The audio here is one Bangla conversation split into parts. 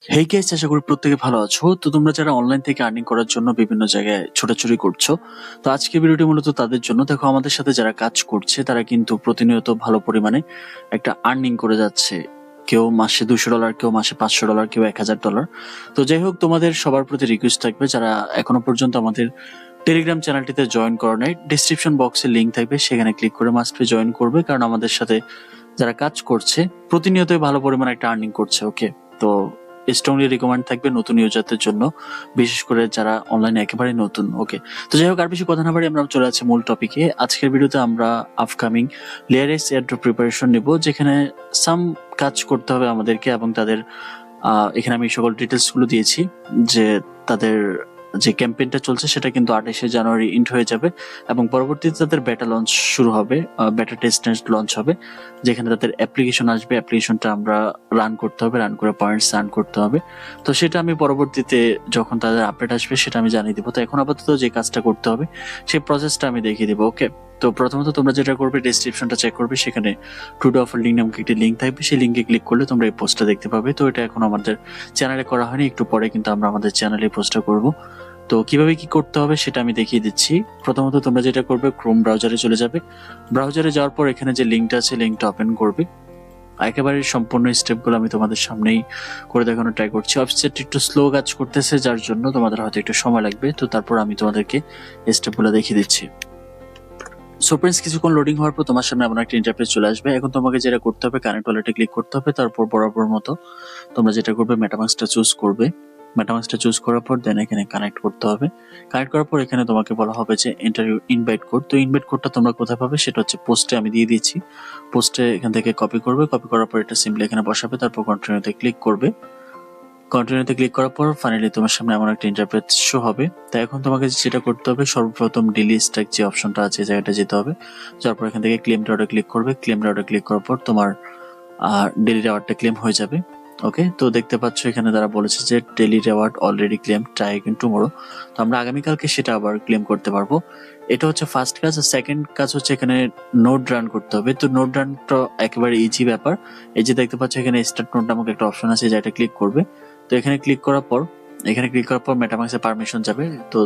হেই গাইস, আশা করি প্রত্যেকে ভালো আছো। তো তোমরা যারা অনলাইন থেকে আর্নিং করার জন্য বিভিন্ন জায়গায় ছোটাছুটি করছো, তো আজকে ভিডিওটি মূলত তাদের জন্য। দেখো, আমাদের সাথে যারা কাজ করছে তারা কিন্তু প্রতিনিয়ত ভালো পরিমাণে একটা আর্নিং করে যাচ্ছে। কেউ মাসে $200, কেউ মাসে $500, কেউ $1000। তো যাই হোক, তোমাদের সবার প্রতি রিকোয়েস্ট থাকবে, যারা এখনো পর্যন্ত আমাদের টেলিগ্রাম চ্যানেলটিতে জয়েন করো নাই, ডিসক্রিপশন বক্সে লিঙ্ক থাকবে, সেখানে ক্লিক করে মাস্ট বি জয়েন করবে। কারণ আমাদের সাথে যারা কাজ করছে প্রতিনিয়তই ভালো পরিমাণে একটা আর্নিং করছে। ওকে, তো স্ট্রংলি রিকমেন্ড থাকবে নতুন ইউজারদের জন্য, বিশেষ করে যারা অনলাইনে একেবারে নতুন। ওকে, তো যাই হোক, আর বেশি কথা না বাড়ি আমরা চলে যাচ্ছি মূল টপিকে। আজকের ভিডিওতে আমরা আপকামিং লেয়ারেস এয়ারড্রপ প্রিপারেশন নেব, যেখানে সাম কাজ করতে হবে আমাদেরকে, এবং তাদের এখানে আমি সকল ডিটেলস গুলো দিয়েছি যে তাদের যে ক্যাম্পেইনটা চলছে সেটা কিন্তু 28শে জানুয়ারি ইন্ড হয়ে যাবে, এবং পরবর্তীতে তাদের বেটা লঞ্চ শুরু হবে, বেটা টেস্ট লঞ্চ হবে, যেখানে তাদের অ্যাপ্লিকেশন আসবে। অ্যাপ্লিকেশনটা আমরা রান করতে হবে, রান করে পয়েন্টস আর্ন করতে হবে। তো সেটা আমি পরবর্তীতে যখন তাদের আপডেট আসবে সেটা আমি জানিয়ে দিব। তো এখন আপাতত যে কাজটা করতে হবে সেই প্রসেসটা আমি দেখিয়ে দিব। ওকে, তো প্রথমত তোমরা যেটা করবে, ডেসক্রিপশনটা চেক করবে, সেখানে টুডে অফার লিঙ্ক নামক একটি লিঙ্ক থাকবে, সেই লিঙ্কে ক্লিক করলে তোমরা এই পোস্টটা দেখতে পাবে। তো এটা এখন আমাদের চ্যানেলে করা হয়নি, একটু পরে কিন্তু আমরা আমাদের চ্যানেলে পোস্টটা করব। তো কিভাবে কি করতে হবে সেটা আমি দেখিয়ে দিচ্ছি। প্রথমত তোমরা যেটা করবে, ক্রোম ব্রাউজারে চলে যাবে। ব্রাউজারে যাওয়ার পর এখানে যে লিঙ্কটা আছে, লিঙ্কটা ওপেন করবে। একেবারে সম্পূর্ণ স্টেপগুলো আমি তোমাদের সামনেই করে দেখানোর ট্রাই করছি। ওয়েবসাইট একটু স্লো কাজ করতেছে, যার জন্য তোমাদের হয়তো একটু সময় লাগবে। তো তারপর আমি তোমাদেরকে স্টেপগুলো দেখিয়ে দিচ্ছি। সো ফ্রেন্ডস, কিছুক্ষণ লোডিং হওয়ার পর তোমার সামনে এমন একটা ইন্টারফেস চলে আসবে। এখন তোমাকে যেটা করতে হবে, কানেক্ট ওয়ালেটে ক্লিক করতে হবে। তারপর বরাবর মতো তোমরা যেটা করবে, মেটামাস্কটা চুজ করবে। মেটামাস্কটা চুজ করার পর দেন এখানে কানেক্ট করতে হবে। কানেক্ট করার পর এখানে তোমাকে বলা হবে যে ইন্টারভিউ ইনভাইট কোড। তো ইনভাইট কোডটা তোমরা কোথায় পাবে, সেটা হচ্ছে পোস্টে আমি দিয়ে দিয়েছি। পোস্টে এখান থেকে কপি করবে, কপি করার পর এটা সিম্পলি এখানে বসাবে, তারপর কন্টিনিউতে ক্লিক করবে। কন্টিনিউতে ক্লিক করার পর ফাইনালি তোমার সামনে এমন একটা ইন্টারফেস শো হবে। তো এখন তোমাকে যেটা করতে হবে, সর্বপ্রথম ডেইলি স্ট্যাক যে অপশনটা আছে, জায়গাটা যেতে হবে। যার পর এখান থেকে ক্লেম রিওয়ার্ডে ক্লিক করবে। ক্লেম রিওয়ার্ডে ক্লিক করার পর তোমার ডেইলি রিওয়ার্ডটা ক্লেম হয়ে যাবে। ওকে, তো দেখতে পাচ্ছ এখানে তারা বলেছে যে daily reward already claim, try again tomorrow. তো আমরা আগামীকালকে সেটা আবার ক্লেম করতে পারবো। এটা হচ্ছে ফার্স্ট কাজ। সেকেন্ড কাজ হচ্ছে এখানে নোট রান করতে হবে। তো নোট রানটা একেবারে ইজি ব্যাপার। এই যে দেখতে পাচ্ছ এখানে স্টার্ট নোট নামক একটা অপশন আছে, যেটা ক্লিক করবে। তো এখানে ক্লিক করার পর মেটামাক্সে পারমিশন যাবে। তো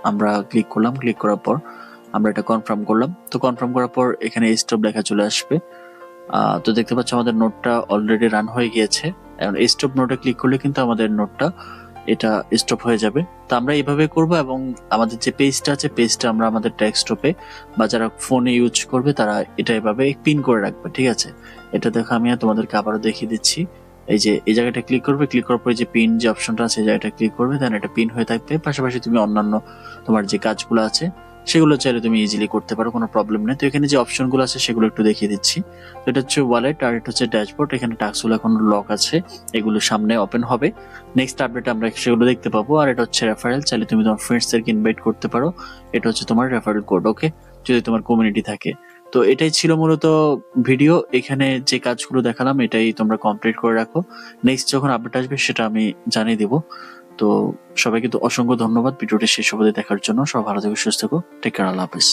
আমরা ক্লিক করলাম, ক্লিক করার পর আমরা এটা কনফার্ম করলাম। তো কনফার্ম করার পর এখানে স্টপ লেখা চলে আসবে। তো দেখতে পাচ্ছ আমাদের নোটটা অলরেডি রান হয়ে গিয়েছে। এখন স্টপ নোটে ক্লিক করলে কিন্তু আমাদের নোটটা এটা স্টপ হয়ে যাবে। তো আমরা এইভাবে করব, এবং আমাদের যে পেজটা আছে, পেজটা আমরা আমাদের ডেস্কটপে বা যারা ফোনে ইউজ করবে তারা এটা এভাবে পিন করে রাখবে। ঠিক আছে, এটা দেখো আমি তোমাদেরকে আবারও দেখিয়ে দিচ্ছি। এই যে এই জায়গাটা ক্লিক করবে, ক্লিক করার পর যে পিন যে অপশনটা আছে, এই জায়গাটা ক্লিক করবে, দেন এটা পিন হয়ে থাকবে। পাশাপাশি তুমি অন্যান্য তোমার যে কাজগুলো আছে সেগুলো চাইলে তুমি ইজিলি করতে পারো, কোনো প্রবলেম নেই। তো এখানে যে অপশনগুলো আছে সেগুলো একটু দেখিয়ে দিচ্ছি। তো এটা হচ্ছে ওয়ালেট, আর এটা হচ্ছে ড্যাশবোর্ড। এখানে টাস্কগুলো এখন লক আছে, এগুলো সামনে ওপেন হবে। নেক্সট আপডেটে আমরা সেগুলো দেখতে পাবো। আর এটা হচ্ছে রেফারেল, চাইলে তুমি তোমার ফ্রেন্ডসদেরকে ইনভাইট করতে পারো। এটা হচ্ছে তোমার রেফারেল কোড। ওকে, যদি তোমার কমিউনিটি থাকে। তো এটাই ছিল মূলত ভিডিও। এখানে যে কাজগুলো দেখালাম এটাই তোমরা কমপ্লিট করে রাখো। নেক্সট যখন আপডেট আসবে সেটা আমি জানিয়ে দেবো। তো সবাইকে তো অসংখ্য ধন্যবাদ ভিডিওটি শেষ অবধি দেখার জন্য। সব ভালো থেকো, সুস্থ থেকো, টেক কেয়ার, আল্লাহ হাফেজ।